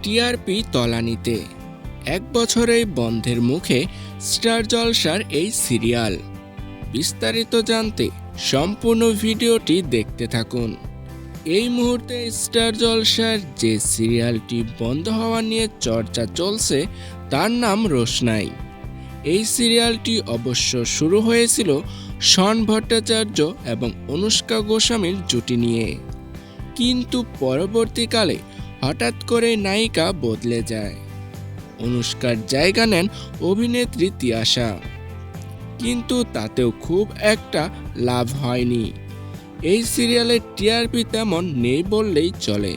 TRP তলানিতে। 1 বছরেই বন্ধের মুখে স্টার জলসার এই সিরিয়াল। বিস্তারিত জানতে সম্পূর্ণ ভিডিওটি দেখতে থাকুন। এই মুহূর্তে স্টার জলসার যে সিরিয়ালটি বন্ধ হওয়া নিয়ে চর্চা চলছে তার নাম রোশনাই। এই সিরিয়ালটি অবশ্য শুরু হয়েছিল শন ভট্টাচার্য এবং অনুষ্কা গোস্বামীর জুটি নিয়ে, কিন্তু পরবর্তীকালে হঠাৎ করে নায়িকা বদলে যায়। অনুষ্কার জায়গা নেন অভিনেত্রী তিয়াশা, কিন্তু তাতেও খুব একটা লাভ হয়নি। এই সিরিয়ালের টিআরপি তেমন নেই বললেই চলে।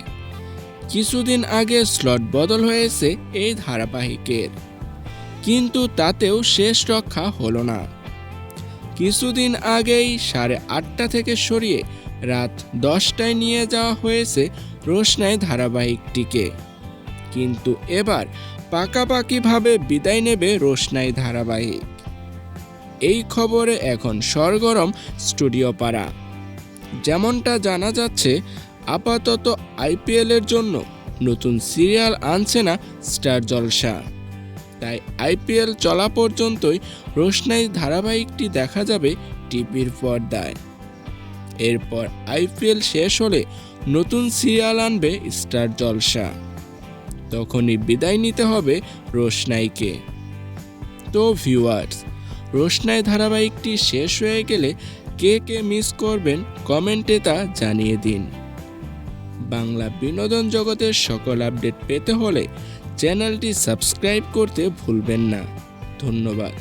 কিছুদিন আগে স্লট বদল হয়েছে এই ধারাবাহিকের, কিন্তু তাতেও শেষ রক্ষা হলো না। কিছুদিন আগেই 8:30 থেকে সরিয়ে রাত 10টায় নিয়ে যাওয়া হয়েছে রোশনাই ধারাবাহিকটিকে, কিন্তু এবার পাকাপাকিভাবে বিদায় নেবে রোশনাই ধারাবাহিক। এই খবরে এখন সরগরম স্টুডিও পাড়া। যেমনটা জানা যাচ্ছে, আপাতত আইপিএলের জন্য নতুন সিরিয়াল আনছে না স্টার জলসা, তাই আইপিএল চলা পর্যন্তই রোশনাই ধারাবাহিকটি দেখা যাবে টিভির পর্দায়। এরপর আইপিএল শেষ হলে নতুন সিরিয়াল আনবে স্টার জলসা, তখনই বিদায় নিতে হবে রোশনাইকে। তো ভিউয়ার্স, রোশনাই ধারাবাহিকটি শেষ হয়ে গেলে কে কে মিস করবেন কমেন্টে তা জানিয়ে দিন। বাংলা বিনোদন জগতের সকল আপডেট পেতে হলে চ্যানেলটি সাবস্ক্রাইব করতে ভুলবেন না। ধন্যবাদ।